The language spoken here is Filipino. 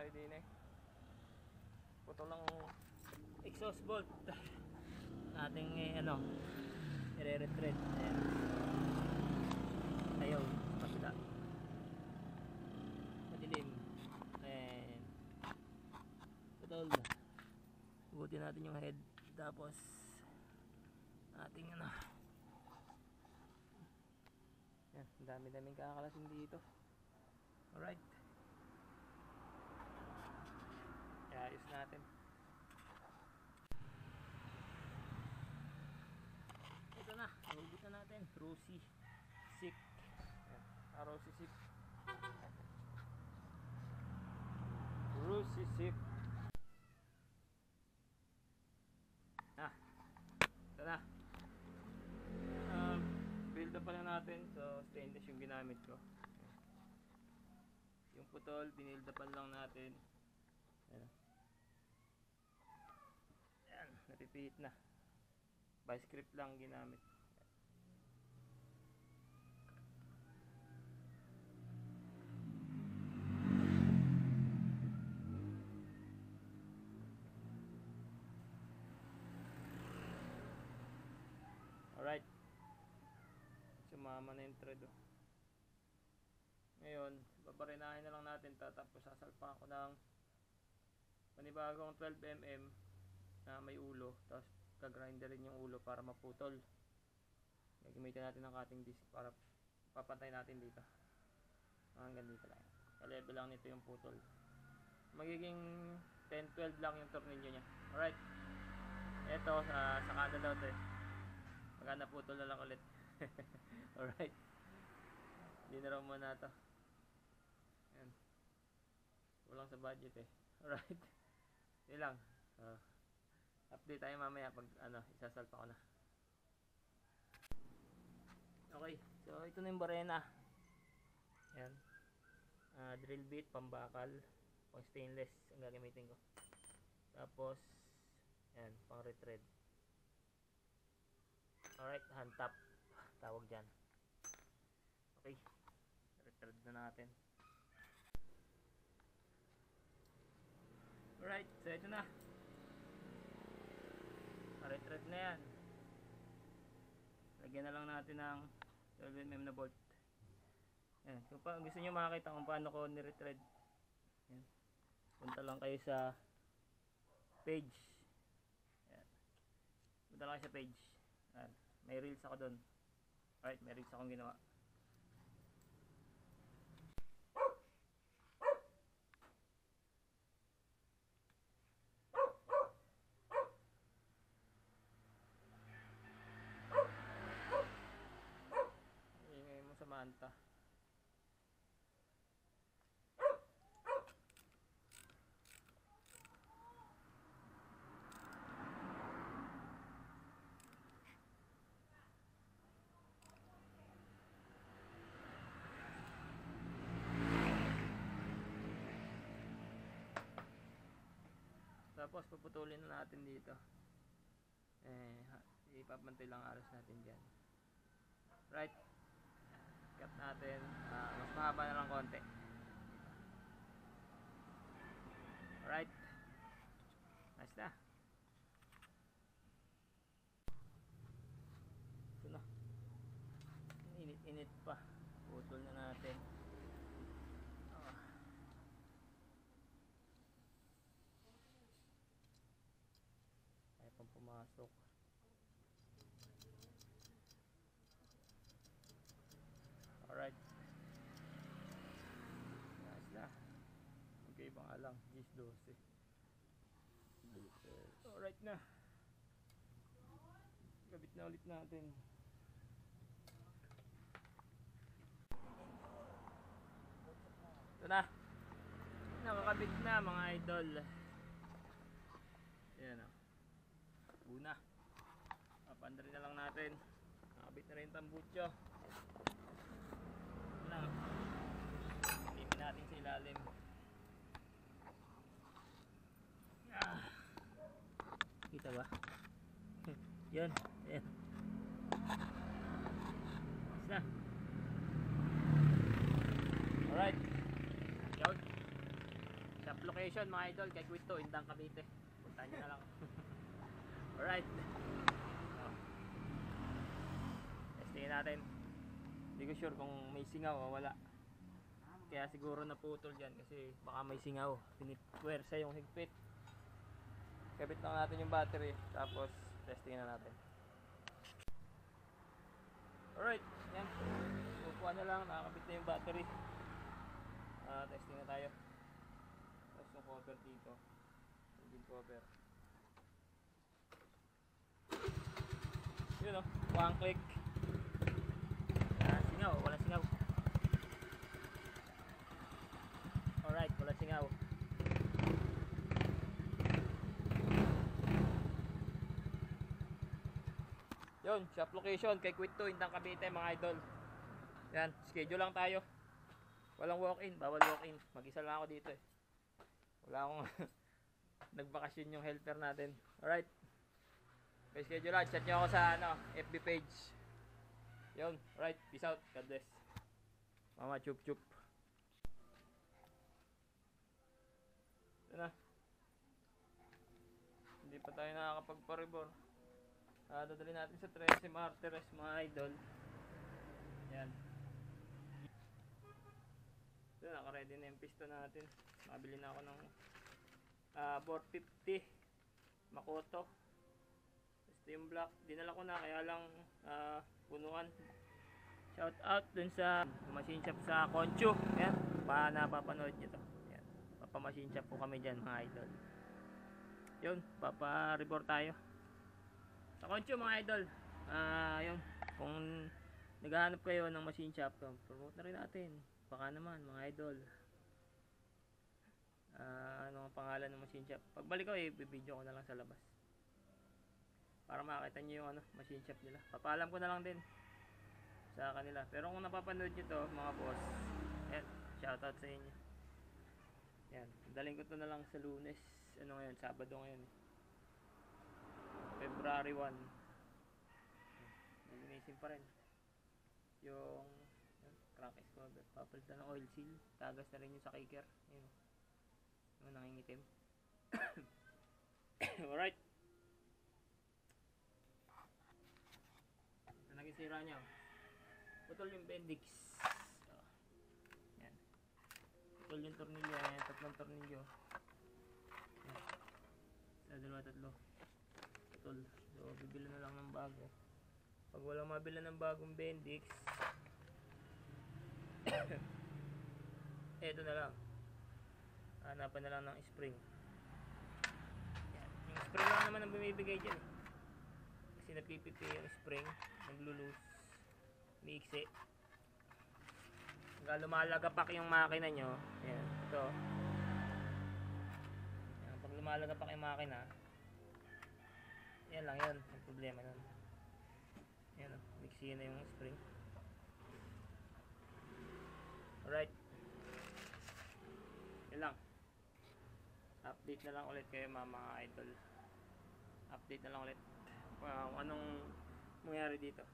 tayo din eh. Putol ng exhaust bolt ating ire-retread. Ayan. Ayaw pasila madilim. Ayan, putol. Buti natin yung head, tapos ating yan, dami-daming kakalasin dito. Alright, ayos natin. Ito na, nahugot na natin. Rosy Sik. Rosy Sik. Rosy Sik. Ito na. Build up pa na natin. So stainless yung ginamit ko. Yung putol, binilda pa lang natin. Ayan, na-repeat na. By script lang ginamit. Alright, sumama na yung thread. Ngayon, babarinahin na lang natin ito, tapos sasalpakan ko ng panibagong 12mm na may ulo, tapos gagrinderin yung ulo para maputol. Gagamitin natin ng cutting disc para papantay natin dito. Hanggang dito lang. Ka-level lang nito yung putol. Magiging 10-12 lang yung tornilyo niya. Alright, ito sa kada daw ito eh. Maganda putol na lang ulit. Alright, hindi na raw muna ito. Ayan, kulang sa budget eh. Alright, yun lang. Update tayo mamaya pag isasalpa ko na. Okay, so ito na yung barena. Ayan, drill bit, pambakal, pang stainless ang gagamitin ko. Tapos ayan, pang retread. Alright, hand tap tawag dyan. Okay, retread na natin. Alright, so ito na, retread na yan. Lagyan na lang natin ng 12mm na bolt. Ayan, kung gusto nyo makakita kung paano ko ni-retread, punta lang kayo sa page. Ayan, punta lang kayo sa page. Ayan, may reels ako dun. Alright, may reels akong ginawa. Ingay mo sa manta. Tapos puputulin na natin dito. Ipapantay lang aras natin dyan. Right, cut natin. Mas mahaba na lang konti. Alright, nice na. Ito na, init-init pa. Putol na natin. Kaya pang pumasok. Alright, nice na. Okay, bang alang 10-12. Alright na, kabit na ulit natin. Ito na, nakakabit na mga idol. Ayan o, buna. Papandarin na lang natin. Nakabit na rin yung tambutso. Limin natin sa ilalim. Kita ba? Yan, yan. Basta. Alright. Out. Stop. location mga idol, kay Quito, Indang Cavite. Puntahan nyo na lang. Alright. Testingin natin. Hindi ko sure kung may singaw o wala. Kaya siguro naputol dyan kasi baka may singaw. Pinipwersa yung higpit. Kabit lang natin yung battery. Tapos testingin na natin. Alright. Yan. Upuan na lang. Nakakabit na yung battery. Testing na tayo. Tapos yung cover dito. Yung cover. Yun o. One click. Singaw. Walang singaw. Alright. Walang singaw. Yun. Shop location. Kay Quito, Indang Cavite mga idol. Yan. Schedule lang tayo. Walang walk-in. Bawal walk-in. Mag-isa lang ako dito eh. Wala akong nagbakasyon yung helper natin. Alright. May schedule lang. Chat nyo ako sa FB page. Yun. Alright. Peace out. God bless. Mama chup chup. Ito na. Hindi pa tayo nakakapagpa-rebor. Dadali natin sa 13 Martires mga idol. Yan. Ito, naka-ready na yung piston natin. Mabili na ako ng 450 Makoto. Ito yung black. Dinala ko na kaya lang punuan. Shout out dun sa machine shop sa Conchu. Yan. Napapanood nyo to. Yan. Papa-machine shop po kami dyan mga idol. Yun. Papa-report tayo. Sa Conchu mga idol. Yun. Kung naghahanap kayo ng machine shop, promote na rin natin. Baka naman mga idol. Ano ang pangalan ng machine shop? Pagbalik ko i-video ko na lang sa labas. Para makita nyo yung machine shop nila. Papaalam ko na lang din sa kanila. Pero kung napapanood nyo to mga boss, yan, shoutout sa inyo. Yan, daling ko to na lang sa Lunes. Ano ngayon? Sabado ngayon. February 1. Linisin pa rin. Yung crank cover. Papalitan ng oil seal. Tagas na rin yung sa kicker. Ayun. Yung nangingitim. Alright. Naging sira niya. Putol yung bendix. Yan. Putol yung tornilyo. Yan. Tatlong tornilyo. Yan. Sa dalawa tatlo. Putol. So bibili na lang ng bago. Pag walang mabila ng bagong bendix, eto na lang. Hanapan na lang ng spring. Yan. Yung spring lang naman ang bumibigay dyan. Kasi napipipi yung spring. Naglulus. Miiksi. Hanggang lumalagapak yung makina nyo. Yan. Ito. Yan. Pag lumalagapak yung makina, yan lang yun. Yung problema nun. Yan o. Miksi na yung spring. Alright. Yan lang. Update na lang ulit kayo mga idol. Update na lang ulit. Anong mangyari dito.